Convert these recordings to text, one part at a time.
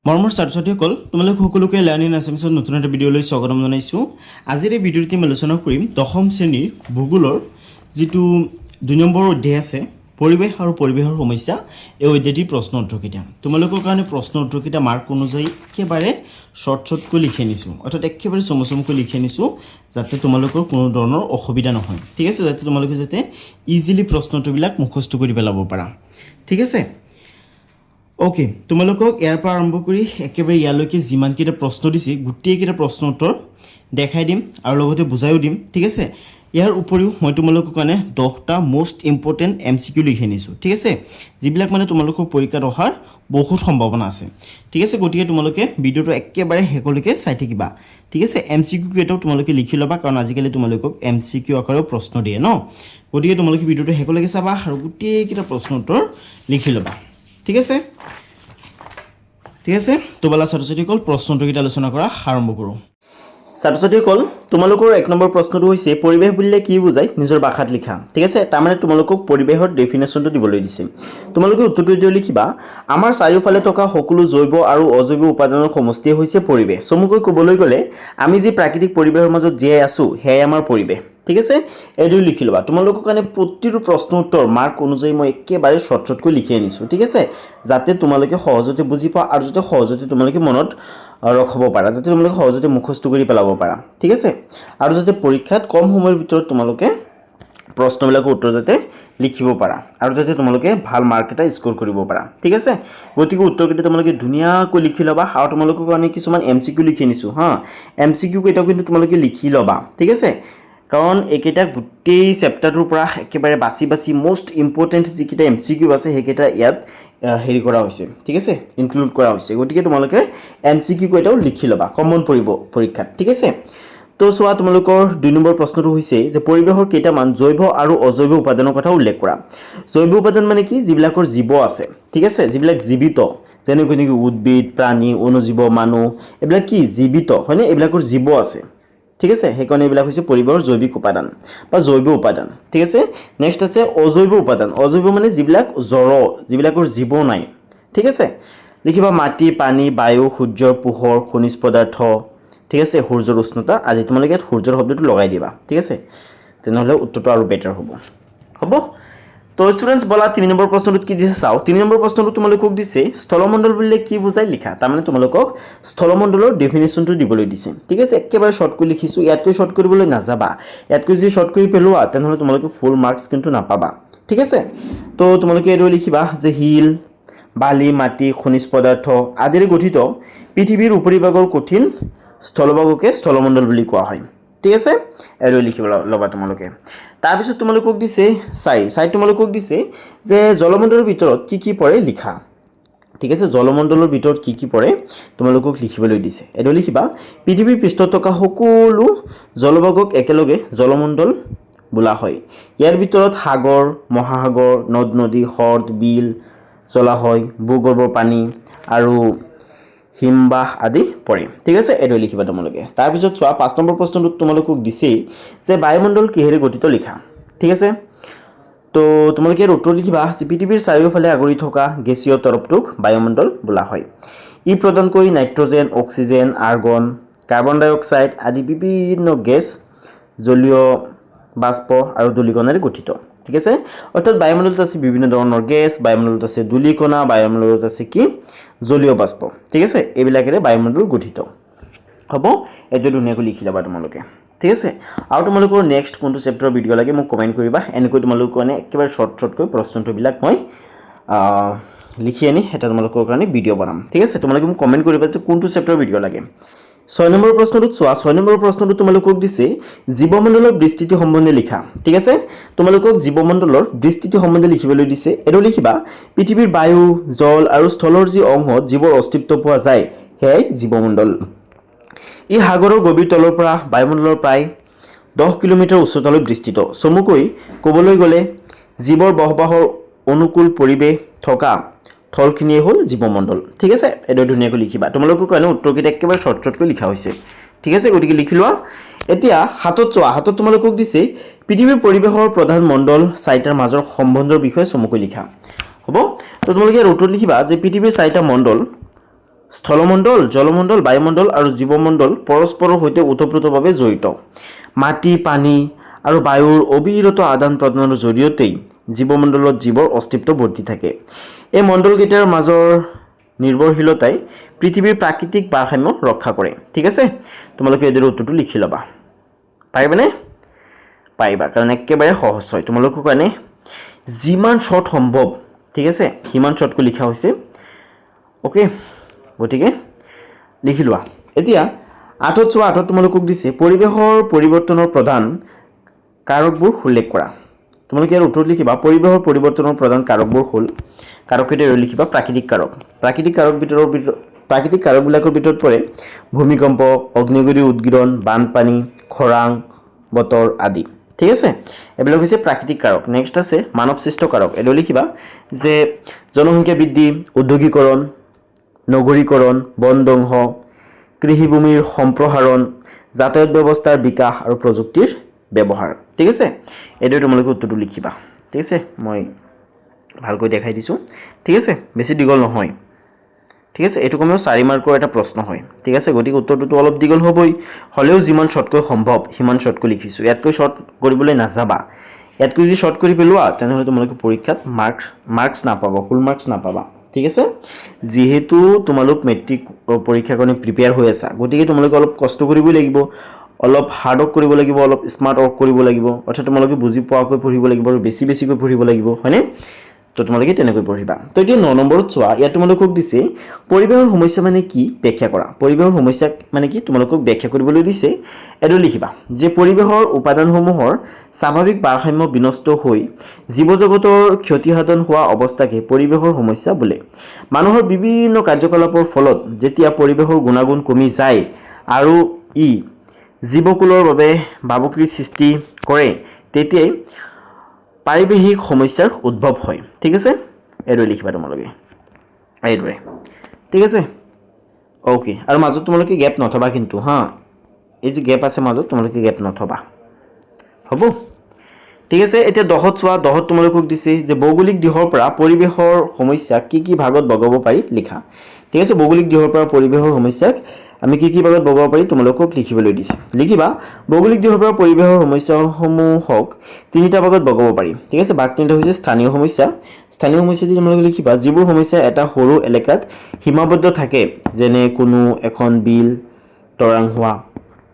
মৰমৰ ছাত্ৰ-ছাত্ৰীসকল তোমালোক সকলোকে লাৰ্নিং আছামিছৰ নতুন এটা ভিডিঅ'লৈ স্বাগতম জনাইছোঁ। আজিৰ এই ভিডিঅ'টোত আমি আলোচনা কৰিম দশম শ্ৰেণীৰ ভূগোলৰ যিটো ২ নম্বৰ অধ্যায় আছে পৰিৱেশ আৰু পৰিৱেশৰ সমস্যা, এই অধ্যায়টিৰ প্ৰশ্ন উত্তৰকেইটা তোমালোকৰ কাৰণে প্ৰশ্ন উত্তৰকেইটা মাৰ্ক অনুযায়ী একেবাৰে শ্বৰ্টকৈ লিখি আনিছোঁ, অৰ্থাৎ একেবাৰে চমুকৈ লিখি আনিছোঁ যাতে তোমালোকৰ কোনো ধৰণৰ অসুবিধা নহয়। ঠিক আছে, যাতে তোমালোকে যাতে ইজিলি প্ৰশ্ন উত্তৰবিলাক মুখস্থ কৰি পেলাব পাৰা। ঠিক আছে, ওকে, তোমালোকক ইয়াৰ পৰা আৰম্ভ কৰি একেবাৰে ইয়ালৈকে যিমানকেইটা প্ৰশ্ন দিছে গোটেইকেইটা প্ৰশ্ন উত্তৰ দেখাই দিম আৰু লগতে বুজাইও দিম। ঠিক আছে, ইয়াৰ উপৰিও মই তোমালোকৰ কাৰণে 10টা মোষ্ট ইম্পৰ্টেণ্ট MCQ লিখি আনিছোঁ। ঠিক আছে, যিবিলাক মানে তোমালোকৰ পৰীক্ষাত অহাৰ বহুত সম্ভাৱনা আছে। ঠিক আছে, গতিকে তোমালোকে ভিডিঅ'টো একেবাৰে শেষলৈকে চাই থাকিবা। ঠিক আছে, MCQ কেইটাও তোমালোকে লিখি ল'বা, কাৰণ আজিকালি তোমালোকক MCQ আকাৰেও প্ৰশ্ন দিয়ে ন। গতিকে তোমালোকে ভিডিঅ'টো শেষলৈকে চাবা আৰু গোটেইকেইটা প্ৰশ্ন উত্তৰ লিখি ল'বা। ঠিক আছে, তো বলা ছাত্ৰ-ছাত্ৰীসকল প্ৰশ্ন উত্তৰকেইটা আলোচনা কৰা আৰম্ভ কৰোঁ। ছাত্ৰ-ছাত্ৰীসকল, তোমালোকৰ 1 নম্বৰ প্ৰশ্নটো হৈছে পৰিৱেশ বুলিলে কি বুজায় নিজৰ ভাষাত লিখা। ঠিক আছে, তাৰমানে তোমালোকক পৰিৱেশৰ ডেফিনেশ্যনটো দিবলৈ দিছে। তোমালোকে উত্তৰটো দিও লিখিবা, আমাৰ চাৰিওফালে থকা সকলো জৈৱ আৰু অজৈৱ উপাদানৰ সমষ্টিয়ে হৈছে পৰিৱেশ। চমুকৈ ক'বলৈ গ'লে আমি যি প্ৰাকৃতিক পৰিৱেশৰ মাজত জীয়াই আছোঁ সেয়াই আমাৰ পৰিৱেশ। ঠিক আছে, এইদৰে লিখি ল'বা। তোমালোকৰ কাৰণে প্ৰতিটো প্ৰশ্ন উত্তৰ মাৰ্ক অনুযায়ী মই একেবাৰে শ্বৰ্টকৈ লিখি আনিছোঁ। ঠিক আছে, যাতে তোমালোকে সহজতে বুজি পোৱা আৰু যাতে সহজতে তোমালোকে মনত ৰখাব পাৰা, যাতে তোমালোকে সহজতে মুখস্থ কৰি পেলাব পাৰা। ঠিক আছে, আৰু যাতে পৰীক্ষাত কম সময়ৰ ভিতৰত তোমালোকে প্ৰশ্নবিলাকৰ উত্তৰ যাতে লিখিব পাৰা আৰু যাতে তোমালোকে ভাল মাৰ্ক এটা স্ক'ৰ কৰিব পাৰা। ঠিক আছে, গতিকে উত্তৰকেইটা তোমালোকে ধুনীয়াকৈ লিখি ল'বা আৰু তোমালোকৰ কাৰণে কিছুমান MCQ লিখি আনিছোঁ হা। MCQ কেইটাও কিন্তু তোমালোকে লিখি ল'বা। ঠিক আছে, কাৰণ এইকেইটা গোটেই চেপ্টাৰটোৰ পৰা একেবাৰে বাছি মোষ্ট ইম্পৰ্টেণ্ট যিকেইটা MCQ আছে সেইকেইটা ইয়াত হেৰি কৰা হৈছে। ঠিক আছে, ইনক্লুড কৰা হৈছে। গতিকে তোমালোকে MCQ কেইটাও লিখি ল'বা, কমন পৰিব পৰীক্ষাত। ঠিক আছে, তো চোৱা তোমালোকৰ 2 নম্বৰ প্ৰশ্নটো হৈছে যে পৰিৱেশৰ কেইটামান জৈৱ আৰু অজৈৱ উপাদানৰ কথা উল্লেখ কৰা। জৈৱ উপাদান মানে কি? যিবিলাকৰ জীৱ আছে। ঠিক আছে, যিবিলাক জীৱিত, যেনেকৈ নেকি উদ্ভিদ, প্ৰাণী, অণুজীৱ, মানুহ, এইবিলাক কি জীৱিত হয়নে? এইবিলাকৰ জীৱ আছে। ঠিক আছে, সেইকাৰণে এইবিলাক হৈছে পৰিৱেশৰ জৈৱিক উপাদান বা জৈৱ উপাদান। ঠিক আছে, নেক্সট আছে অজৈৱ উপাদান। অজৈৱ মানে যিবিলাক জড়, যিবিলাকৰ জীৱ নাই। ঠিক আছে, লিখিবা মাটি, পানী, বায়ু, সূৰ্যৰ পোহৰ, খনিজ পদাৰ্থ, ঠিক আছে, সূৰ্যৰ উষ্ণতা আদি। তোমালোকে ইয়াত সূৰ্যৰ শব্দটো লগাই দিবা। ঠিক আছে, তেনেহ'লে উত্তৰটো আৰু বেটাৰ হ'ব। তো ষ্টুডেণ্টছ বলা 3 নম্বৰ প্ৰশ্নটোত কি দিছে চাওঁ। 3 নম্বৰ প্ৰশ্নটো তোমালোকক দিছে স্থলমণ্ডল বুলিলে কি বুজায় লিখা। তাৰমানে তোমালোকক স্থলমণ্ডলৰ ডেফিনেশ্যনটো দিবলৈ দিছে। ঠিক আছে, একেবাৰে শ্বৰ্টকৈ লিখিছোঁ, ইয়াতকৈ শ্বৰ্ট কৰিবলৈ নাযাবা। ইয়াতকৈ যদি শ্বৰ্ট কৰি পেলোৱা তেনেহ'লে তোমালোকে ফুল মাৰ্কছ কিন্তু নাপাবা। ঠিক আছে, তো তোমালোকে এইদৰে লিখিবা যে শিল, বালি, মাটি, খনিজ পদাৰ্থ আদিৰে গঠিত পৃথিৱীৰ উপৰিভাগৰ কঠিন স্থলভাগকে স্থলমণ্ডল বুলি কোৱা হয়। ঠিক আছে, এইদৰে লিখিব ল'বা তোমালোকে। তাৰপিছত তোমালোকক দিছে 4 তোমালোকক দিছে যে জলমণ্ডলৰ ভিতৰত কি পৰে লিখা। ঠিক আছে, জলমণ্ডলৰ ভিতৰত কি পৰে তোমালোকক লিখিবলৈ দিছে। এইদৰে লিখিবা, পৃথিৱীৰ পৃষ্ঠত থকা সকলো জলভাগক একেলগে জলমণ্ডল বোলা হয়। ইয়াৰ ভিতৰত সাগৰ, মহাসাগৰ, নদ নদী, হ্ৰদ, বিল, জলাশয়, ভূগৰ্ভৰ পানী আৰু হিমবাহ আদি পৰে। ঠিক আছে, এইদৰে লিখিবা তোমালোকে। তাৰপিছত চোৱা 5 নম্বৰ প্ৰশ্নটোত তোমালোকক দিছেই যে বায়ুমণ্ডল কিহেৰে গঠিত লিখা। ঠিক আছে, তো তোমালোকে ইয়াৰ উত্তৰ লিখিবা যে পৃথিৱীৰ চাৰিওফালে আগুৰি থকা গেছীয় তৰপটোক বায়ুমণ্ডল বোলা হয়। ই প্ৰধানকৈ নাইট্ৰজেন, অক্সিজেন, আৰ্গন, কাৰ্বন ডাই অক্সাইড আদি বিভিন্ন গেছ, জলীয় বাষ্প আৰু ধূলিকণাৰে গঠিত। ঠিক আছে, অৰ্থাৎ বায়ুমণ্ডলত আছে বিভিন্ন ধৰণৰ গেছ, বায়ুমণ্ডলত আছে ধূলিকণা, বায়ুমণ্ডলত আছে কি জলীয় বাষ্প। ঠিক আছে, এইবিলাকেৰে বায়ুমণ্ডল গঠিত হ'ব। এইটো ধুনীয়াকৈ লিখি ল'বা তোমালোকে। ঠিক আছে, আৰু তোমালোকৰ নেক্সট কোনটো চেপ্টাৰৰ ভিডিঅ' লাগে মোক কমেণ্ট কৰিবা। এনেকৈ তোমালোকৰ কাৰণে একেবাৰে শ্বৰ্টকৈ প্ৰশ্নটোবিলাক মই লিখি আনি এটা তোমালোকৰ কাৰণে ভিডিঅ' বনাম। ঠিক আছে, তোমালোকে মোক কমেণ্ট কৰিবা যে কোনটো চেপ্টাৰৰ ভিডিঅ' লাগে। 6 নম্বৰ প্ৰশ্নটোত চোৱা। 6 নম্বৰ প্ৰশ্নটোত তোমালোকক দিছে জীৱমণ্ডলৰ বিস্তৃতি সম্বন্ধে লিখা। ঠিক আছে, তোমালোকক জীৱমণ্ডলৰ বিস্তৃতি সম্বন্ধে লিখিবলৈ দিছে। এইটো লিখিবা, পৃথিৱীৰ বায়ু, জল আৰু স্থলৰ যি অংশত জীৱৰ অস্তিত্ব পোৱা যায় সেয়াই জীৱমণ্ডল। ই সাগৰৰ গভীৰ তলৰ পৰা বায়ুমণ্ডলৰ প্ৰায় 10 কিলোমিটাৰ উচ্চতালৈ বিস্তৃত। চমুকৈ ক'বলৈ গ'লে জীৱৰ বসবাসৰ অনুকূল পৰিৱেশ থকা থলখিনিয়ে হ'ল জীৱমণ্ডল। ঠিক আছে, এইদৰে ধুনীয়াকৈ লিখিবা। তোমালোকৰ কাৰণে উত্তৰকেইটা একেবাৰে শ্বৰ্টকৈ লিখা হৈছে। ঠিক আছে, গতিকে লিখি লোৱা। এতিয়া হাতত চোৱা। হাতত তোমালোকক দিছে পৃথিৱীৰ পৰিৱেশৰ প্ৰধান মণ্ডল 4টাৰ মাজৰ সম্বন্ধৰ বিষয়ে চমুকৈ লিখা। হ'ব, তো তোমালোকে ইয়াৰ উত্তৰ লিখিবা যে পৃথিৱীৰ 4টা মণ্ডল স্থলমণ্ডল, জলমণ্ডল, বায়ুমণ্ডল আৰু জীৱমণ্ডল পৰস্পৰৰ সৈতে ওতপ্ৰোতভাৱে জড়িত। মাটি, পানী আৰু বায়ুৰ অবিৰত আদান প্ৰদানৰ জৰিয়তেই জীৱমণ্ডলত জীৱৰ অস্তিত্ব বৰ্তি থাকে। এই মণ্ডলকেইটাৰ মাজৰ নিৰ্ভৰশীলতাই পৃথিৱীৰ প্ৰাকৃতিক ভাৰসাম্য ৰক্ষা কৰে। ঠিক আছে, তোমালোকে এইদৰে উত্তৰটো লিখি ল'বা। পাৰিবানে? পাৰিবা, কাৰণ একেবাৰে সহজ হয় তোমালোকৰ কাৰণে। যিমান শ্বৰ্ট সম্ভৱ, ঠিক আছে, সিমান শ্বৰ্টকৈ লিখা হৈছে। অ'কে, গতিকে লিখি লোৱা। এতিয়া 8ত চোৱা, 8ত তোমালোকক দিছে পৰিৱেশৰ পৰিৱৰ্তনৰ প্ৰধান কাৰকবোৰ উল্লেখ কৰা। তোমালোকে ইয়াৰ উত্তৰত লিখিবা পৰিৱেশৰ পৰিৱৰ্তনৰ প্ৰধান কাৰকবোৰ হ'ল, কাৰককেইটা লিখিবা প্ৰাকৃতিক কাৰক। প্ৰাকৃতিক কাৰকবিলাকৰ ভিতৰত পৰে ভূমিকম্প, অগ্নিগিৰি উদগীৰণ, বানপানী, খৰাং বতৰ আদি। ঠিক আছে, এইবিলাক হৈছে প্ৰাকৃতিক কাৰক। নেক্সট আছে মানৱ সৃষ্ট কাৰক। এইটো লিখিবা যে জনসংখ্যা বৃদ্ধি, উদ্যোগীকৰণ, নগৰীকৰণ, বন ধ্বংস, কৃষিভূমিৰ সম্প্ৰসাৰণ, যাতায়াত ব্যৱস্থাৰ বিকাশ আৰু প্ৰযুক্তিৰ ব্যৱহাৰ। ঠিক আছে, এইদৰে তোমালোকে উত্তৰটো লিখিবা। ঠিক আছে, মই ভালকৈ দেখাই দিছোঁ। ঠিক আছে, বেছি দীঘল নহয়। ঠিক আছে, এইটো কমেও 4 মাৰ্কৰ এটা প্ৰশ্ন হয়। ঠিক আছে, গতিকে উত্তৰটোতো অলপ দীঘল হ'বই, হ'লেও যিমান শ্বৰ্টকৈ সম্ভৱ সিমান শ্বৰ্ট কৰি লিখিছোঁ। ইয়াতকৈ শ্বৰ্ট কৰিবলৈ নাযাবা। ইয়াতকৈ যদি শ্বৰ্ট কৰি পেলোৱা তেনেহ'লে তোমালোকে পৰীক্ষাত মাৰ্কছ নাপাবা, ফুল মাৰ্কছ নাপাবা। ঠিক আছে, যিহেতু তোমালোক মেট্ৰিক পৰীক্ষাৰ কাৰণে প্ৰিপেয়াৰ হৈ আছা, গতিকে তোমালোকে অলপ কষ্ট কৰিবই লাগিব, অলপ হাৰ্ড ৱৰ্ক কৰিব লাগিব, অলপ স্মাৰ্ট ৱৰ্ক কৰিব লাগিব। অৰ্থাৎ তোমালোকে বুজি পোৱাকৈ পঢ়িব লাগিব আৰু বেছিকৈ পঢ়িব লাগিব, হয়নে? তো তোমালোকে তেনেকৈ পঢ়িবা। তো এতিয়া 9 নম্বৰত চোৱা, ইয়াত তোমালোকক দিছে পৰিৱেশৰ সমস্যা মানে কি ব্যাখ্যা কৰা। পৰিৱেশৰ সমস্যা মানে কি তোমালোকক ব্যাখ্যা কৰিবলৈ দিছে। এইটো লিখিবা যে পৰিৱেশৰ উপাদানসমূহৰ স্বাভাৱিক ভাৰসাম্য বিনষ্ট হৈ জীৱজগতৰ ক্ষতিসাধন হোৱা অৱস্থাকে পৰিৱেশৰ সমস্যা বোলে। মানুহৰ বিভিন্ন কাৰ্যকলাপৰ ফলত যেতিয়া পৰিৱেশৰ গুণাগুণ কমি যায় আৰু ই জীৱকুলৰ বাবে ভাবুকিৰ সৃষ্টি কৰে, তেতিয়াই পাৰিৱেশিক সমস্যাৰ উদ্ভৱ হয়। ঠিক আছে, এইদৰে লিখিবা তোমালোকে, এইদৰে। ঠিক আছে, অ'কে। আৰু মাজত তোমালোকে গেপ নথবা কিন্তু, হা, এই যে গেপ আছে মাজত তোমালোকে গেপ নথবা, হ'ব? ঠিক আছে, এতিয়া 10ত চোৱা, 10ত তোমালোকক দিছে যে ভৌগোলিক দিশৰ পৰা পৰিৱেশৰ সমস্যা কি ভাগত ভগাব পাৰি লিখা। ঠিক আছে, ভৌগোলিক দিশৰ পৰা পৰিৱেশৰ সমস্যাক আমি কি ভাগত ভগাব পাৰি তোমালোকক লিখিবলৈ দিছে। লিখিবা ভৌগোলিক দিশৰ পৰা পৰিৱেশৰ সমস্যাসমূহক 3টা ভাগত ভগাব পাৰি। ঠিক আছে, ভাগ 3টা হৈছে স্থানীয় সমস্যা। স্থানীয় সমস্যা দি তোমালোকে লিখিবা যিবোৰ সমস্যা এটা সৰু এলেকাত সীমাবদ্ধ থাকে, যেনে কোনো এখন বিল তৰাং হোৱা।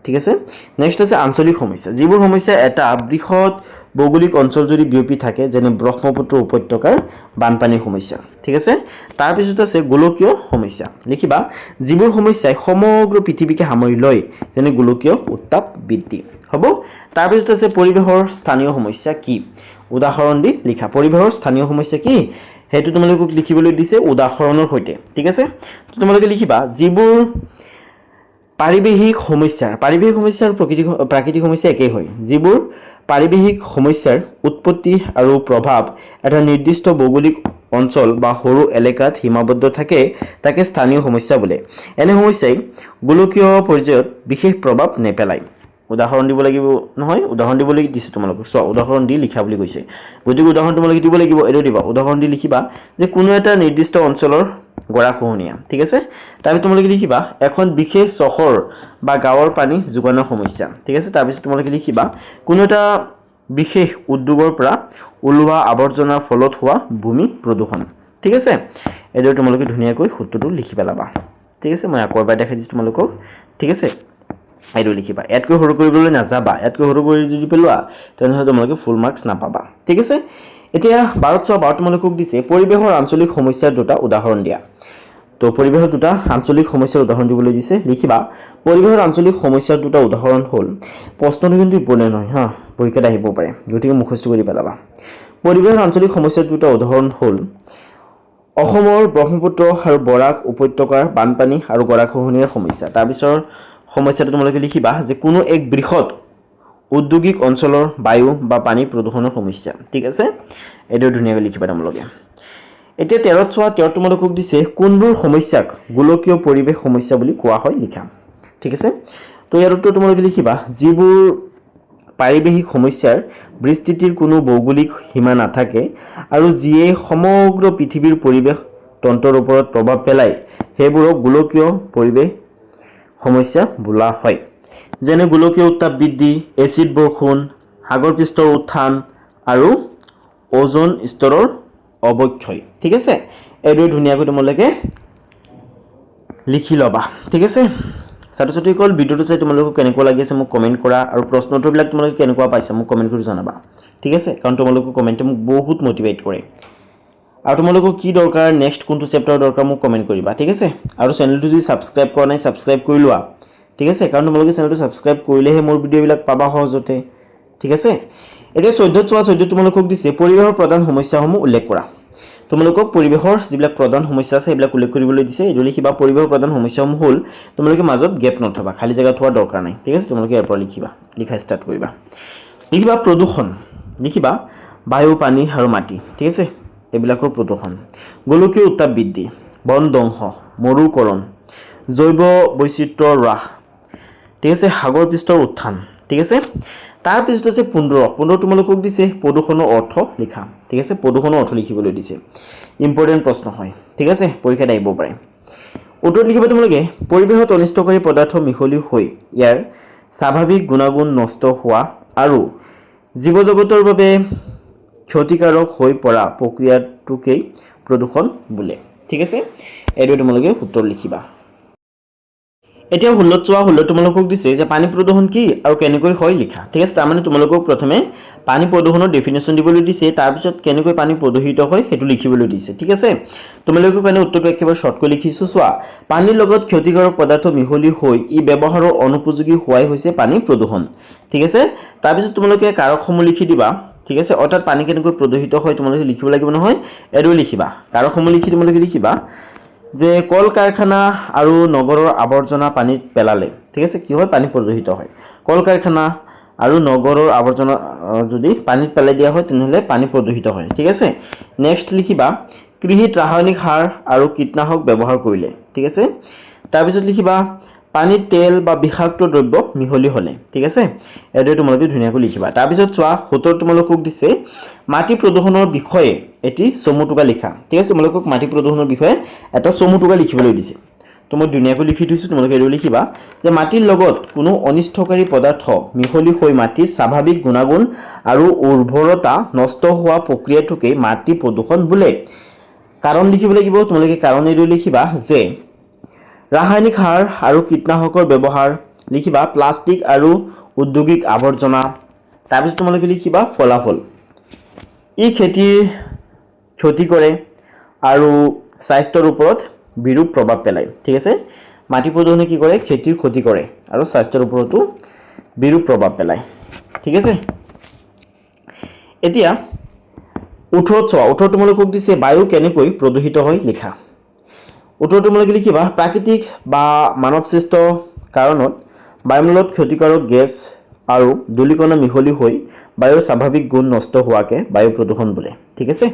ঠিক আছে, নেক্সট আছে আঞ্চলিক সমস্যা। যিবোৰ সমস্যা এটা বৃহৎ ভৌগোলিক অঞ্চল যদি বিয়পি থাকে, যেনে ব্ৰহ্মপুত্ৰ উপত্যকাৰ বানপানীৰ সমস্যা। ঠিক আছে, তাৰপিছত আছে গোলকীয় সমস্যা। লিখিবা যিবোৰ সমস্যাই সমগ্ৰ পৃথিৱীকে সামৰি লয়, যেনে গোলকীয় উত্তাপ বৃদ্ধি। হ'ব, তাৰপিছত আছে পৰিৱেশৰ স্থানীয় সমস্যা কি, উদাহৰণ দি লিখা। পৰিৱেশৰ স্থানীয় সমস্যা কি সেইটো তোমালোকক লিখিবলৈ দিছে উদাহৰণৰ সৈতে। ঠিক আছে, তো তোমালোকে লিখিবা যিবোৰ পাৰিৱেশিক সমস্যাৰ প্ৰাকৃতিক সমস্যা একেই হয়। যিবোৰ পাৰিৱেশিক সমস্যাৰ উৎপত্তি আৰু প্ৰভাৱ এটা নিৰ্দিষ্ট ভৌগোলিক অঞ্চল বা সৰু এলেকাত সীমাবদ্ধ থাকে, তাকে স্থানীয় সমস্যা বোলে। এনে সমস্যাই গোলকীয় পৰ্যায়ত বিশেষ প্ৰভাৱ নেপেলায়। উদাহৰণ দিব লাগিব নহয়, উদাহৰণ দিবলৈ দিছে তোমালোকক। চোৱা, উদাহৰণ দি লিখা বুলি কৈছে, গতিকে উদাহৰণ তোমালোকে দিব লাগিব। এইটো দিবা, উদাহৰণ দি লিখিবা যে কোনো এটা নিৰ্দিষ্ট অঞ্চলৰ গৰাখহনীয়া। ঠিক আছে, তাৰপিছত তোমালোকে লিখিবা এখন বিশেষ চহৰ বা গাঁৱৰ পানী যোগানৰ সমস্যা। ঠিক আছে, তাৰপিছত তোমালোকে লিখিবা কোনো এটা বিশেষ উদ্যোগৰ পৰা ওলোৱা আৱৰ্জনাৰ ফলত হোৱা ভূমি প্ৰদূষণ। ঠিক আছে, এইদৰে তোমালোকে ধুনীয়াকৈ সূত্ৰটো লিখি পেলাবা। ঠিক আছে, মই আকৌ এবাৰ দেখাই দিছোঁ তোমালোকক। ঠিক আছে, এইটো লিখিবা। ইয়াতকৈ সৰু কৰিবলৈ নাযাবা, ইয়াতকৈ সৰু কৰি যদি পেলোৱা তেনেহ'লে তোমালোকে ফুল মাৰ্কছ নাপাবা। ঠিক আছে, এতিয়া 12ত চোৱা, 12ত তোমালোকক দিছে পৰিৱেশৰ আঞ্চলিক সমস্যাৰ 2টা উদাহৰণ দিয়া। তো পৰিৱেশৰ 2টা আঞ্চলিক সমস্যাৰ উদাহৰণ দিবলৈ দিছে। লিখিবা পৰিৱেশৰ আঞ্চলিক সমস্যাৰ 2টা উদাহৰণ হ'ল, প্ৰশ্নটো কিন্তু ইম্পৰ্টেণ্ট হয়, হা, পৰীক্ষাত আহিব পাৰে, গতিকে মুখস্থ কৰি পেলাবা। পৰিৱেশৰ আঞ্চলিক সমস্যাৰ 2টা উদাহৰণ হ'ল অসমৰ ব্ৰহ্মপুত্ৰ আৰু বৰাক উপত্যকাৰ বানপানী আৰু গৰাখহনীয়াৰ সমস্যা। তাৰপিছৰ সমস্যাটো তোমালোকে লিখিবা যে কোনো এক বৃহৎ ঔদ্যোগিক অঞ্চলৰ বায়ু বা পানী প্ৰদূষণৰ সমস্যা। ঠিক আছে, এইটো ধুনীয়াকৈ লিখিবা তোমালোকে। এতিয়া 13ত চোৱা, 13ত তোমালোকক দিছে কোনবোৰ সমস্যাক গোলকীয় পৰিৱেশ সমস্যা বুলি কোৱা হয় লিখা। ঠিক আছে, তো ইয়াৰ উত্তৰ তোমালোকে লিখিবা যিবোৰ পাৰিৱেশিক সমস্যাৰ বিস্তৃতিৰ কোনো ভৌগোলিক সীমা নাথাকে আৰু যিয়ে সমগ্ৰ পৃথিৱীৰ পৰিৱেশ তন্ত্ৰৰ ওপৰত প্ৰভাৱ পেলায় সেইবোৰক গোলকীয় পৰিৱেশ সমস্যা বোলা হয় যেনে গোলকীয় উত্তাপ বৃদ্ধি এচিড বৰষুণ সাগৰ পৃষ্ঠৰ উত্থান আৰু ওজন স্তৰৰ অৱক্ষয় ঠিক আছে এইদৰে ধুনীয়াকৈ তোমালোকে লিখি ল'বা ঠিক আছে ছাত্ৰ ছাত্ৰীসকল ভিডিঅ'টো চাই তোমালোকক কেনেকুৱা লাগি আছে মোক কমেণ্ট কৰা আৰু প্ৰশ্ন উত্তৰবিলাক তোমালোকে কেনেকুৱা পাইছা মোক কমেণ্ট কৰি জনাবা ঠিক আছে কাৰণ তোমালোকৰ কমেণ্টে মোক বহুত মটিভেট কৰে আৰু তোমালোকক কি দৰকাৰ নেক্সট কোনটো চেপ্টাৰৰ দৰকাৰ মোক কমেণ্ট কৰিবা ঠিক আছে আৰু চেনেলটো যদি ছাবস্ক্ৰাইব কৰা নাই ছাবস্ক্ৰাইব কৰি লোৱা ঠিক আছে কাৰণ তোমালোকে চেনেলটো ছাবস্ক্ৰাইব কৰিলেহে মোৰ ভিডিঅ'বিলাক পাবা সহজতে ঠিক আছে এতিয়া 14 তোমালোকক দিছে পৰিৱেশৰ প্ৰধান সমস্যাসমূহ উল্লেখ কৰা তোমালোকক পৰিৱেশৰ যিবিলাক প্ৰধান সমস্যা আছে সেইবিলাক উল্লেখ কৰিবলৈ দিছে এইটো লিখিবা পৰিৱেশৰ প্ৰধান সমস্যাসমূহ হ'ল তোমালোকে মাজত গেপ নথবা খালি জায়গা থোৱাৰ দৰকাৰ নাই ঠিক আছে তোমালোকে ইয়াৰ পৰা লিখিবা লিখা ষ্টাৰ্ট কৰিবা লিখিবা প্ৰদূষণ লিখিবা বায়ু পানী আৰু মাটি ঠিক আছে এইবিলাকৰ প্ৰদূষণ গোলকীয় উত্তাপ বৃদ্ধি বন ধ্বংস মৰুকৰণ জৈৱ বৈচিত্ৰ্য হ্ৰাস ঠিক আছে সাগৰ পৃষ্ঠৰ উত্থান ঠিক আছে তাৰ পিছত আছে 15 তোমালোকক দিছে প্ৰদূষণৰ অৰ্থ লিখা ঠিক আছে প্ৰদূষণৰ অৰ্থ লিখিবলৈ দিছে ইম্পৰ্টেন্ট প্ৰশ্ন হয় ঠিক আছে পৰীক্ষাত আহিব পাৰে উত্তৰ লিখিবা তোমালোকে পৰিৱেশত অনিষ্টকাৰী পদাৰ্থ মিহলি হৈ ইয়াৰ স্বাভাৱিক গুণাগুণ নষ্ট হোৱা আৰু জীৱ জগতৰ বাবে ক্ষতিকাৰক হৈ পৰা প্ৰক্ৰিয়াটোকেই প্ৰদূষণ বোলে ঠিক আছে এইটো তোমালোকে উত্তৰ লিখিবা এতিয়া 16 তোমালোকক দিছে যে পানী প্ৰদূষণ কি আৰু কেনেকৈ হয় লিখা ঠিক আছে তাৰমানে তোমালোকক প্ৰথমে পানী প্ৰদূষণৰ ডেফিনেশ্যন দিবলৈ দিছে তাৰ পিছত কেনেকৈ পানী প্ৰদূষিত হয় হেতু লিখিবলৈ দিছে ঠিক আছে তোমালোকক মানে উত্তৰটো একেবাৰে শৰ্টকৈ লিখিছো চোৱা পানীৰ লগত ক্ষতিকাৰক পদাৰ্থ মিহলি হৈ ই ব্যৱহাৰৰ অনুপযোগী হোৱাই হৈছে পানী প্ৰদূষণ ঠিক আছে তাৰ পিছত তোমালোকে কাৰকসমূহ লিখি দিবা ঠিক আছে অৰ্থাৎ পানী কেনেকৈ প্ৰদূষিত হয় তোমালোকে লিখিব লাগিব নহয় এৰো লিখিবা কাৰকসমূহ লিখি তোমালোকে লিখিবা যে কল কাৰখানা আৰু নগৰৰ আৱৰ্জনা পানীত পেলালে ঠিক আছে কি হয় পানী প্ৰদূষিত হয় কল কাৰখানা আৰু নগৰৰ আৱৰ্জনা যদি পানীত পেলাই দিয়া হয় তেনেহলে পানী প্ৰদূষিত হয় ঠিক আছে নেক্সট লিখিবা কৃষিত ৰাসায়নিক সাৰ আৰু কীটনাশক ব্যৱহাৰ কৰিলে ঠিক আছে তাৰ পিছত লিখিবা পানীত তেল বা বিষাক্ত দ্ৰব্য মিহলি হলে ঠিক আছে এদৰে তোমালোকে ধুনীয়াকৈ লিখিবা তাৰ পিছত চোৱা 17 তোমালোকক দিছে মাটি প্ৰদূষণৰ বিষয়ে এটি চমুটুকা লিখা ঠিক আছে তোমালোকক মাটি প্ৰদূষণৰ বিষয়ে এটা চমুটুকা লিখিবলৈ দিছে তুমি ধুনীয়াকৈ লিখি দিছো তোমালোকে এদৰে লিখিবা যে মাটিৰ লগত কোনো অনিষ্টকাৰী পদাৰ্থ মিহলি হৈ মাটিৰ স্বাভাৱিক গুণাগুণ আৰু উৰ্বৰতা নষ্ট হোৱা প্ৰক্ৰিয়াটোকে মাটি প্ৰদূষণ বোলে কাৰণ লিখিব লাগিব তোমালোকে কাৰণ এদৰে লিখিবা যে ৰাসায়নিক সাৰ আৰু কীটনাশকৰ ব্যৱহাৰ লিখিবা প্লাষ্টিক আৰু ঔদ্যোগিক আৱৰ্জনা তাৰ পিছত তোমালোকে লিখিবা ফলাফল ই খেতিৰ ক্ষতি কৰে আৰু স্বাস্থ্যৰ ওপৰত বিৰূপ প্ৰভাৱ পেলায় ঠিক আছে মাটি প্ৰদূষণে কি কৰে খেতিৰ ক্ষতি কৰে আৰু স্বাস্থ্যৰ ওপৰতো বিৰূপ প্ৰভাৱ পেলায় ঠিক আছে এতিয়া 18 তোমালোকক দিছে বায়ু কেনেকৈ প্ৰদূষিত হয় লিখা উত্তৰ তোমালোকে লিখিবা প্ৰাকৃতিক বা মানৱসৃষ্ট কাৰণত বায়ুমণ্ডলত ক্ষতিকাৰক গেছ আৰু ধূলিকণা মিহলি হৈ বায়ুৰ স্বাভাৱিক গুণ নষ্ট হোৱাকে বায়ু প্ৰদূষণ বোলে ঠিক আছে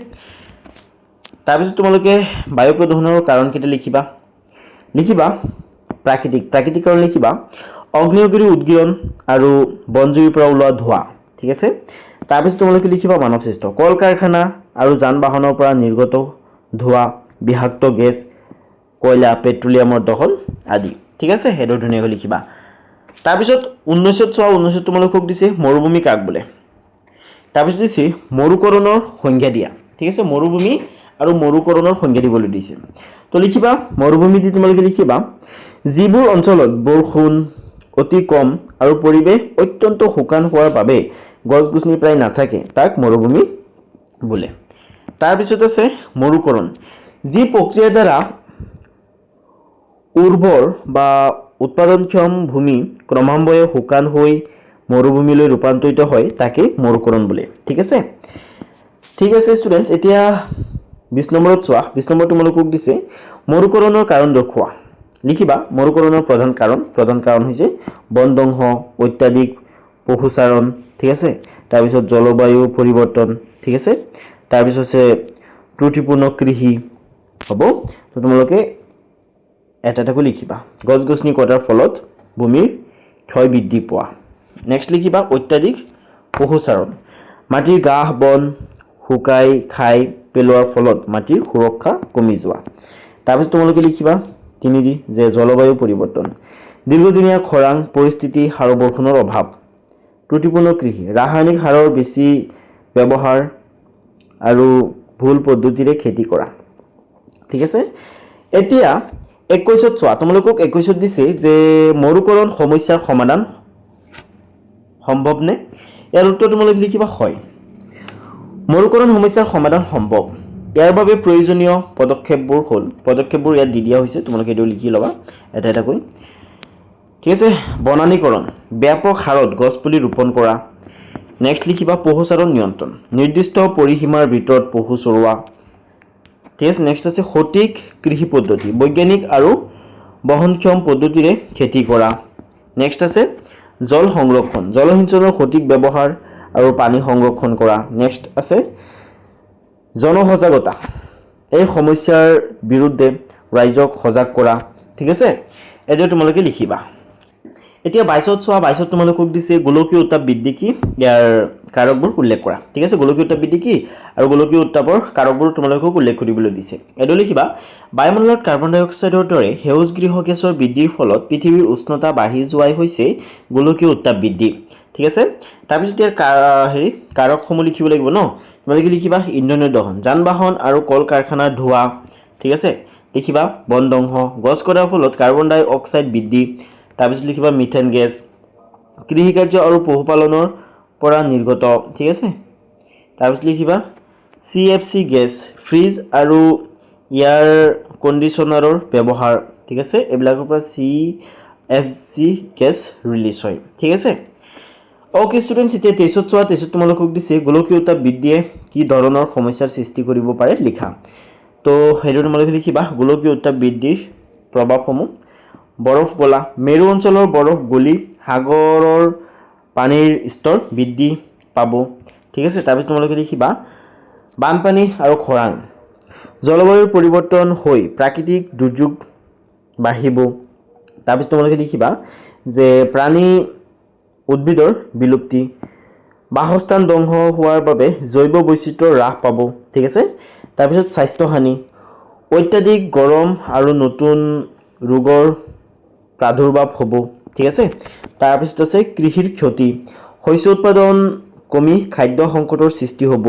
তাৰ পিছত তোমালোকে বায়ু প্ৰদূষণৰ কাৰণ কেইটা লিখিবা প্ৰাকৃতিক কাৰণ লিখিবা অগ্নিয়গিৰি উদ্গীৰণ আৰু বনজুইৰ পৰা ওলোৱা ধোঁৱা ঠিক আছে তাৰ পিছত তোমালোকে লিখিবা মানৱসৃষ্ট কল কাৰখানা আৰু যান বাহনৰ পৰা নিৰ্গত ধোঁৱা বিষাক্ত গেছ কয়লা পেট্ৰলিয়ামৰ দহন আদি ঠিক আছে হেডৰ ধুনীয়াকৈ লিখিবা তাৰ পিছত 19 তোমালোকক দিছে মৰুভূমি কাক বোলে তাৰ পিছত দিছে মৰুকৰণৰ সংজ্ঞা দিয়া ঠিক আছে মৰুভূমি আৰু মৰুকৰণৰ সংজ্ঞা দিবলৈ দিছে তো লিখিবা মৰুভূমি দি তোমালোকে লিখিবা যিবোৰ অঞ্চলত বৰষুণ অতি কম আৰু পৰিৱেশ অত্যন্ত শুকান হোৱাৰ বাবে গছ-গছনি প্ৰায় নাথাকে তাক মৰুভূমি বোলে তাৰ পিছত আছে মৰুকৰণ যি প্ৰক্ৰিয়াৰ দ্বাৰা উৰ্বৰ বা উৎপাদনক্ষম ভূমি ক্ৰমান্বয়ে শুকান হৈ মৰুভূমিলৈ ৰূপান্তৰিত হয় তাকে মৰুকৰণ বোলে ঠিক আছে ষ্টুডেন্টস এতিয়া 20 নম্বৰত চোৱা 20 নম্বৰ তোমালোকক দিছে মৰুকৰণৰ কাৰণ দৰ্শোৱা লিখিবা মৰুকৰণৰ প্ৰধান কাৰণ হৈছে বন ধ্বংস অত্যাধিক পশুচাৰণ ঠিক আছে তাৰ পিছত জলবায়ু পৰিৱৰ্তন ঠিক আছে তাৰ পিছত আছে ত্ৰুটিপূৰ্ণ কৃষি হ'ব তো তোমালোকে এটাকৈ লিখিবা গছ-গছনি কটাৰ ফলত ভূমিৰ ক্ষয় বৃদ্ধি পোৱা নেক্সট লিখিবা অত্যাধিক পশুচাৰণ মাটিৰ ঘাঁহ বন শুকাই খাই পেলোৱাৰ ফলত মাটিৰ সুৰক্ষা কমি যোৱা তাৰপিছত তোমালোকে লিখিবা 3 দি যে জলবায়ু পৰিৱৰ্তন দীৰ্ঘদিনীয়া খৰাং পৰিস্থিতি আৰু বৰষুণৰ অভাৱ ত্ৰুটিপূৰ্ণ কৃষি ৰাসায়নিক সাৰৰ বেছি ব্যৱহাৰ আৰু ভুল পদ্ধতিৰে খেতি কৰা ঠিক আছে এতিয়া 21ত চোৱা তোমালোকক 21ত দিছে যে মৰুকৰণ সমস্যাৰ সমাধান সম্ভৱ নে ইয়াৰ উত্তৰ তোমালোকে লিখিবা হয় মৰুকৰণ সমস্যাৰ সমাধান সম্ভৱ ইয়াৰ বাবে প্ৰয়োজনীয় পদক্ষেপবোৰ ইয়াত দি দিয়া হৈছে তোমালোকে এটো লিখি লবা এটা এটা কৈ ঠিক আছে বনানীকৰণ ব্যাপক হাৰত গছপুলি ৰোপণ কৰা নেক্সট লিখিবা পশুচাৰণ নিয়ন্ত্ৰণ নিৰ্দিষ্ট পৰিসীমাৰ ভিতৰত পশু চৰোৱা ঠিক আছে নেক্সট আছে সঠিক কৃষি পদ্ধতি বৈজ্ঞানিক আৰু বহনক্ষম পদ্ধতিৰে খেতি কৰা নেক্সট আছে জল সংৰক্ষণ জলসিঞ্চনৰ সঠিক ব্যৱহাৰ আৰু পানী সংৰক্ষণ কৰা নেক্সট আছে জনসজাগতা এই সমস্যাৰ বিৰুদ্ধে ৰাইজক সজাগ কৰা ঠিক আছে এটো তোমালোকে লিখিবা এতিয়া 22ত চোৱা 22ত তোমালোকক দিছে গোলকীয় উত্তাপ বৃদ্ধি কি ইয়াৰ কাৰকবোৰ উল্লেখ কৰা ঠিক আছে গোলকীয় উত্তাপ বৃদ্ধি কি আৰু গোলকীয় উত্তাপৰ কাৰকবোৰ তোমালোকক উল্লেখ কৰিবলৈ দিছে এটো লিখিবা বায়ুমণ্ডলত কাৰ্বন ডাই অক্সাইডৰ দৰে সেউজ গৃহ গেছৰ বৃদ্ধিৰ ফলত পৃথিৱীৰ উষ্ণতা বাঢ়ি যোৱাই হৈছে গোলকীয় উত্তাপ বৃদ্ধি ঠিক আছে তাৰপিছত ইয়াৰ কাৰকসমূহ লিখিব লাগিব ন তোমালোকে লিখিবা ইন্ধনৰ দহন যান-বাহন আৰু কল কাৰখানাৰ ধোঁৱা ঠিক আছে লিখিবা বন ধ্বংস গছ কটাৰ ফলত কাৰ্বন ডাই অক্সাইড বৃদ্ধি তাৰপিছত লিখিবা মিথেন গেছ কৃষি কাৰ্য আৰু পশুপালনৰ পৰা নিৰ্গত ঠিক আছে তাৰপিছত লিখিবা CFC গেছ ফ্ৰিজ আৰু এয়াৰ কণ্ডিচনাৰৰ ব্যৱহাৰ ঠিক আছে এইবিলাকৰ পৰা CFC গেছ ৰিলিজ হয় ঠিক আছে ওকে ষ্টুডেন্টস এতিয়া 23ত চোৱা 23ত তোমালোকক দিছে গোলকীয় উত্তাপ বৃদ্ধিয়ে কি ধৰণৰ সমস্যাৰ সৃষ্টি কৰিব পাৰে লিখা তো হেটো তোমালোকে লিখিবা গোলকীয় উত্তাপ বৃদ্ধিৰ প্ৰভাৱসমূহ বৰফ গলা মেৰু অঞ্চলৰ বৰফ গলি সাগৰৰ পানীৰ স্তৰ বৃদ্ধি পাব ঠিক আছে তাৰপিছত তোমালোকে লিখিবা বানপানী আৰু খৰাং জলবায়ুৰ পৰিৱৰ্তন হৈ প্ৰাকৃতিক দুৰ্যোগ বাঢ়িব তাৰপিছত তোমালোকে লিখিবা যে প্ৰাণী উদ্ভিদৰ বিলুপ্তি বাসস্থান ধ্বংস হোৱাৰ বাবে জৈৱ বৈচিত্ৰ্য হ্ৰাস পাব ঠিক আছে তাৰপিছত স্বাস্থ্য হানি অত্যাধিক গৰম আৰু নতুন ৰোগৰ প্ৰাদুৰ্ভাৱ হ'ব ঠিক আছে তাৰপিছত আছে কৃষিৰ ক্ষতি শস্য উৎপাদন কমি খাদ্য সংকটৰ সৃষ্টি হ'ব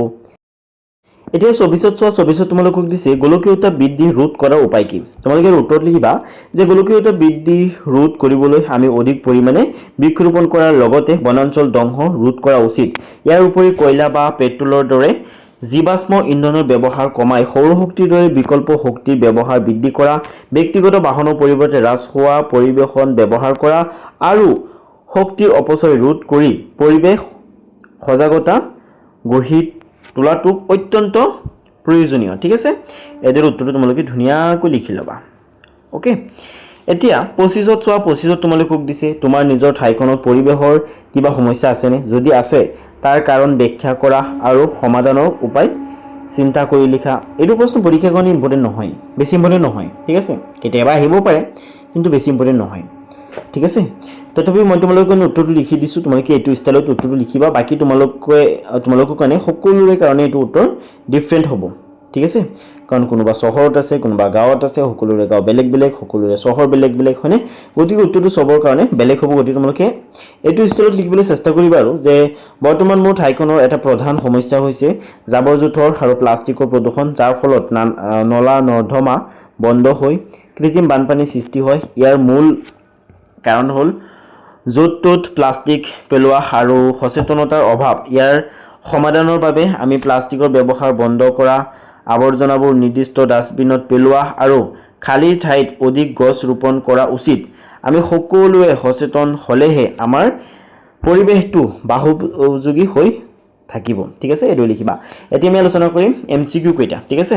এতিয়া 24ত চোৱা 24ত তোমালোকক দিছে গোলকীয় উত্তাপ বৃদ্ধি ৰোধ কৰাৰ উপায় কি তোমালোকে উত্তৰত লিখিবা যে গোলকীয় উত্তাপ বৃদ্ধি ৰোধ কৰিবলৈ আমি অধিক পৰিমাণে বৃক্ষৰোপণ কৰাৰ লগতে বনাঞ্চল ধ্বংস ৰোধ কৰা উচিত ইয়াৰ উপৰি কয়লা বা পেট্ৰলৰ দৰে জীৱাশ্ম ইন্ধনৰ ব্যৱহাৰ কমাই সৌৰ শক্তিৰ দৰে বিকল্প শক্তিৰ ব্যৱহাৰ বৃদ্ধি কৰা ব্যক্তিগত বাহনৰ পৰিৱৰ্তে ৰাজহুৱা পৰিবহণ ব্যৱহাৰ কৰা আৰু শক্তিৰ অপচয় ৰোধ কৰি পৰিৱেশ সজাগতা গঢ়ি তোলাটো অত্যন্ত প্ৰয়োজনীয় ঠিক আছে এদেৰ উত্তৰটো তোমালোকে ধুনীয়াকৈ লিখি লবা ওকে এতিয়া 25ত চোৱা 25ত তোমালোকক দিছে তোমাৰ নিজৰ ঠাইখনত পৰিৱেশৰ কিবা সমস্যা আছে নে যদি আছে তাৰ কাৰণ ব্যাখ্যা কৰা আৰু সমাধানৰ উপায় চিন্তা কৰি লিখা এইটো প্ৰশ্ন পৰীক্ষাৰ কাৰণে ইম্পৰ্টেন্ট নহয় বেছি ইম্পৰ্টেন্ট নহয় ঠিক আছে কেতিয়াবা আহিব পাৰে কিন্তু বেছি ইম্পৰ্টেন্ট নহয় ঠিক আছে তথাপি মই তোমালোকক উত্তৰটো লিখি দিছো তোমালোকে এইটো ষ্টাইলত উত্তৰটো লিখিবা বাকি তোমালোকৰ কাৰণে সকলোৰে কাৰণে এইটো উত্তৰ ডিফাৰেন্ট হ'ব ঠিক আছে কাৰণ কোনোবা চহৰত আছে কোনোবা গাঁৱত আছে সকলোৰে গাঁও বেলেগ বেলেগ সকলোৰে চহৰ বেলেগ বেলেগ হয়নে গতিকে উত্তৰটো সবৰ কাৰণে বেলেগ হ'ব গতিকে তোমালোকে এইটো ষ্টাইলত লিখিবলৈ চেষ্টা কৰিবা আৰু যে বৰ্তমান মোৰ ঠাইখনৰ এটা প্ৰধান সমস্যা হৈছে জাবৰ জোথৰ আৰু প্লাষ্টিকৰ প্ৰদূষণ যাৰ ফলত নলা নৰ্দমা বন্ধ হৈ কৃত্ৰিম বানপানী সৃষ্টি হয় ইয়াৰ মূল কাৰণ হ'ল য'ত ত'ত প্লাষ্টিক পেলোৱা আৰু সচেতনতাৰ অভাৱ ইয়াৰ সমাধানৰ বাবে আমি প্লাষ্টিকৰ ব্যৱহাৰ বন্ধ কৰা আৱৰ্জনাবোৰ নিৰ্দিষ্ট ডাষ্টবিনত পেলোৱা আৰু খালী ঠাইত অধিক গছ ৰোপণ কৰা উচিত আমি সকলোৱে সচেতন হ'লেহে আমাৰ পৰিৱেশটো বাসযোগী হৈ থাকিব ঠিক আছে এটো লিখিবা এতিয়া আমি আলোচনা কৰিম MCQ কেইটা ঠিক আছে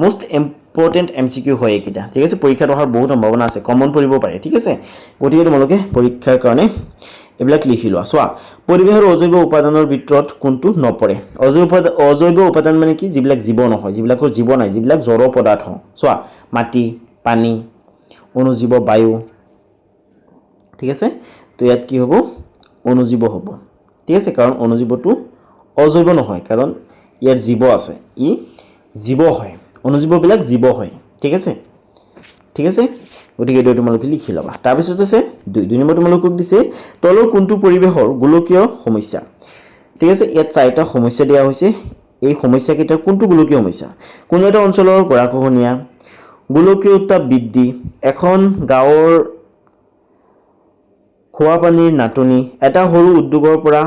মোস্ট ইম্পৰ্টেন্ট MCQ হয় এইকেইটা ঠিক আছে পৰীক্ষাত অহাৰ বহুত সম্ভাৱনা আছে কমন পৰিব পাৰে ঠিক আছে গতিকে তোমালোকে পৰীক্ষাৰ কাৰণে এবিলাক লিখি লোৱা চোৱা পৰিৱেশৰ অজৈব উপাদানৰ ভিতৰত কোনটো নপৰে অজৈব উপাদান মানে কি যিবিলাক জীৱ নহয় যিবিলাকৰ জীৱ নাই যিবিলাক জড় পদাৰ্থ চোৱা মাটি পানী অনুজীৱ বায়ু ঠিক আছে তো ইয়াত কি হ'ব অনুজীৱ হ'ব ঠিক আছে কাৰণ অনুজীৱটো অজৈব নহয় কাৰণ ইয়াৰ জীৱ আছে ই জীৱ হয় অনুজীৱবিলাক জীৱ হয় ঠিক আছে গতিকে এইটো তোমালোকে লিখি ল'বা তাৰপিছত আছে 2 নম্বৰ তোমালোকক দিছে তলৰ কোনটো পৰিৱেশৰ গোলকীয় সমস্যা ঠিক আছে ইয়াত চাৰিটা সমস্যা দিয়া হৈছে এই সমস্যা কেইটা কোনটো গোলকীয় সমস্যা কোনো এটা অঞ্চলৰ গৰাখহনীয়া গোলকীয় উত্তাপ বৃদ্ধি এখন গাঁৱৰ খোৱা পানীৰ নাটনি এটা সৰু উদ্যোগৰ পৰা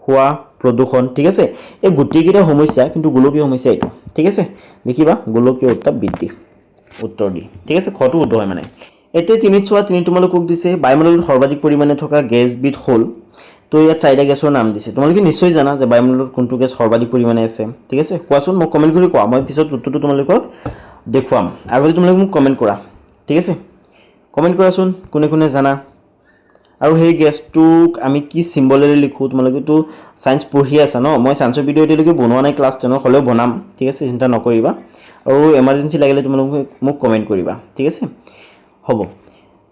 হোৱা প্ৰদূষণ ঠিক আছে এই গোটেইকেইটা সমস্যা কিন্তু গোলকীয় সমস্যা এইটো ঠিক আছে লিখিবা গোলকীয় উত্তাপ বৃদ্ধি উত্তৰ দি ঠিক আছে খটো শুদ্ধ হয় মানে এতিয়া তিনিত চোৱা তিনি তোমালোকক দিছে বায়ুমণ্ডলত সৰ্বাধিক পৰিমাণে থকা গেছবিধ হ'ল তো ইয়াত চাৰিটা গেছৰ নাম দিছে তোমালোকে নিশ্চয় জানা যে বায়ুমণ্ডলত কোনটো গেছ সৰ্বাধিক পৰিমাণে আছে ঠিক আছে কোৱাচোন মোক কমেণ্ট কৰি কোৱা মই পিছত উত্তৰটো তোমালোকক দেখুৱাম আগতে তোমালোকে মোক কমেণ্ট কৰা ঠিক আছে কমেণ্ট কৰাচোন কোনে কোনে জানা আৰু সেই গেছটোক আমি কি সিম্বলেৰে লিখো তোমালোকেতো সায়েন্স পঢ়ি আছা ন মই সায়েন্সৰ ভিডিও এতিয়ালৈকে বনোৱা নাই ক্লাছ 10 হলেও বনাম ঠিক আছে চিন্তা নকৰিবা আৰু এমাৰ্জেন্সি লাগিলে তোমালোকে মোক কমেণ্ট কৰিবা ঠিক আছে হ'ব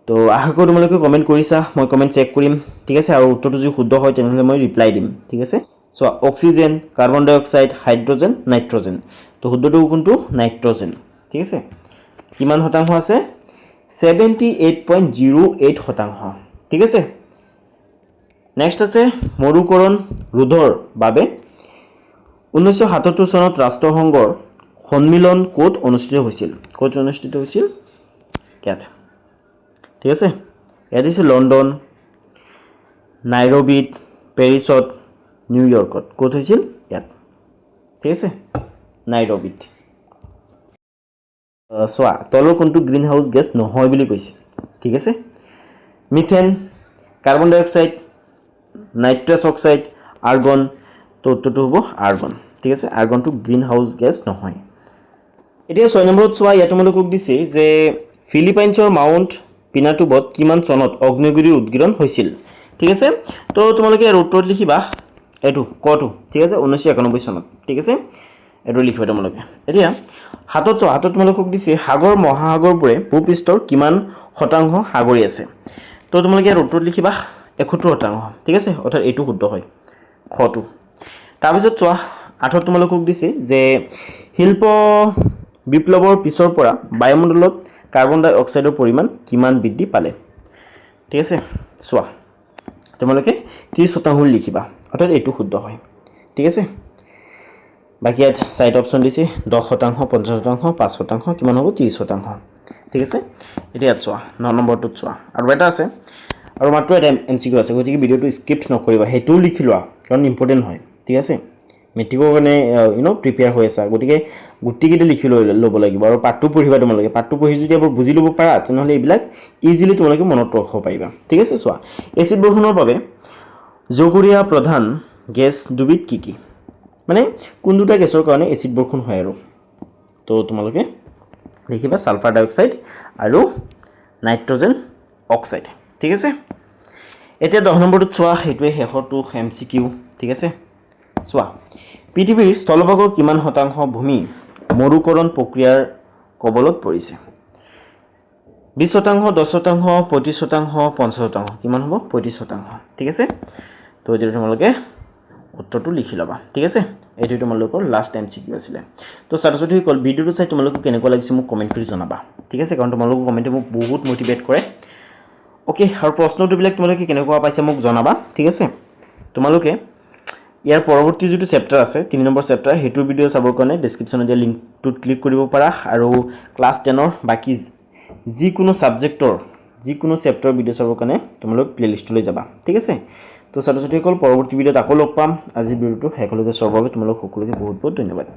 তো আশা কৰোঁ তোমালোকে কমেণ্ট কৰিছা মই কমেণ্ট চেক কৰিম ঠিক আছে আৰু উত্তৰটো যদি শুদ্ধ হয় তেনেহ'লে মই ৰিপ্লাই দিম ঠিক আছে সো অক্সিজেন কাৰ্বন ডাই অক্সাইড হাইড্ৰোজেন নাইট্ৰোজেন তো শুদ্ধটো কোনটো নাইট্ৰোজেন ঠিক আছে কিমান শতাংশ আছে 78.08% ঠিক আছে নেক্সট আছে মৰুকৰণ ৰোধৰ বাবে 1977 চনত ৰাষ্ট্ৰসংঘৰ সন্মিলন ক'ত অনুষ্ঠিত হৈছিল ইয়াত ঠিক আছে ইয়াত আছে লণ্ডন নাইৰোবিত পেৰিছত নিউয়ৰ্কত ক'ত হৈছিল ইয়াত ঠিক আছে নাইৰোবিত চোৱা তলৰ কোনটো গ্ৰীণ হাউচ গেছ নহয় বুলি কৈছে ঠিক আছে মিথেন কাৰ্বন ডাই অক্সাইড নাইট্ৰাছ অক্সাইড আৰ্গন তো উত্তৰটো হ'ব আৰ্গন ঠিক আছে আৰ্গনটো গ্ৰীণ হাউচ গেছ নহয় এতিয়া 6 নম্বৰত চোৱা ইয়াত তোমালোকক দিছে যে ফিলিপাইনছৰ মাউণ্ট পিনাটুবত কিমান চনত অগ্নিগিৰিৰ উদ্গীৰণ হৈছিল ঠিক আছে তো তোমালোকে ইয়াৰ উত্তৰত লিখিবা এইটো কটো ঠিক আছে 1991 চনত ঠিক আছে এইটো লিখিবা তোমালোকে এতিয়া হাতত চোৱা হাতত তোমালোকক দিছে সাগৰ মহাসাগৰবোৰে ভূপৃষ্ঠৰ কিমান শতাংশ সাগৰী আছে তো তোমালোকে ইয়াৰ উত্তৰত লিখিবা 71% ঠিক আছে অৰ্থাৎ এইটো শুদ্ধ হয় খটো তাৰপিছত চোৱা আঠত তোমালোকক দিছে যে শিল্প বিপ্লৱৰ পিছৰ পৰা বায়ুমণ্ডলত কাৰ্বন ডাই অক্সাইডৰ পৰিমাণ কিমান বৃদ্ধি পালে ঠিক আছে চোৱা তোমালোকে 30% লিখিবা অৰ্থাৎ এইটো শুদ্ধ হয় ঠিক আছে বাকি ইয়াত চাইড অপচন দিছে 10% 50% 5% কিমান হ'ব 30% ঠিক আছে এতিয়া চোৱা 9 নম্বৰটোত চোৱা আৰু এটা আছে আৰু মাত্ৰ এটা এমসিকিউ আছে গতিকে ভিডিওটো স্কিপ নকৰিবা হেতু লিখি লোৱা কাৰণ ইম্পৰ্টেন্ট হয় ঠিক আছে মেট্ৰিকৰ কাৰণে প্ৰিপেয়াৰ হৈ আছে গতিকে গুটিকেইটা লিখি ল'ব লাগিব আৰু পাঠটো পঢ়িবা তোমালোকে পাঠটো পঢ়ি যদি এবাৰ বুজি ল'ব পাৰা তেনেহ'লে এইবিলাক ইজিলি তোমালোকে মনত ৰাখিব পাৰিবা ঠিক আছে চোৱা এচিড বৰষুণৰ বাবে জগৰীয়া প্ৰধান গেছ দুবিধ কি মানে কোন দুটা গেছৰ কাৰণে এচিড বৰষুণ হয় আৰু তো তোমালোকে লিখিবা সালফাৰ ডাই অক্সাইড আৰু নাইট্ৰোজেন অক্সাইড ঠিক আছে এতিয়া 10 নম্বৰটোত চোৱা হেতুৱে শেষৰটো এমসিকিউ ঠিক আছে চোৱা পৃথিৱীৰ স্থলভাগৰ কিমান শতাংশ ভূমি মৰুকৰণ প্ৰক্ৰিয়াৰ কবলত পৰিছে 20%, 10%, 35%, 50% কিমান হ'ব 35% ঠিক আছে তো এতিয়া তোমালোকে উত্তৰটো লিখি ল'বা ঠিক আছে এইটো তোমালোকৰ লাষ্ট এমসিকিউ আছিল তো ছাত্ৰছাত্ৰীসকল ভিডিওটো চাই তোমালোকক কেনেকুৱা লাগিছে মোক কমেণ্ট কৰি জনাবা ঠিক আছে কাৰণ তোমালোকৰ কমেণ্টে মোক বহুত মোটিভেট কৰে ওকে আৰু প্ৰশ্নটোবিলাক তোমালোকে কেনেকুৱা পাইছে মোক জনাবা ঠিক আছে তোমালোকে ইয়াৰ পৰৱৰ্তী যেটো চেপ্টাৰ আছে 3 নম্বৰ চেপ্টাৰ হেতুৰ ভিডিও চাবৰ কাৰণে ডেসক্ৰিপচনত দিয়া লিংকটোত ক্লিক কৰিব পাৰা আৰু ক্লাছ 10 ৰ বাকি যিকোনো সাবজেক্টৰ যিকোনো চেপ্টাৰ ভিডিও চাবৰ কাৰণে তোমালোক প্লেলিষ্টলৈ যাবা ঠিক আছে তো ছাত্ৰছাত্ৰীসকল পৰৱৰ্তী ভিডিওত আকৌ লগ পাম আজি ভিডিওটো হেকলৈকে চোৱাৰ বাবে তোমালোক সকলোকে বহুত বহুত ধন্যবাদ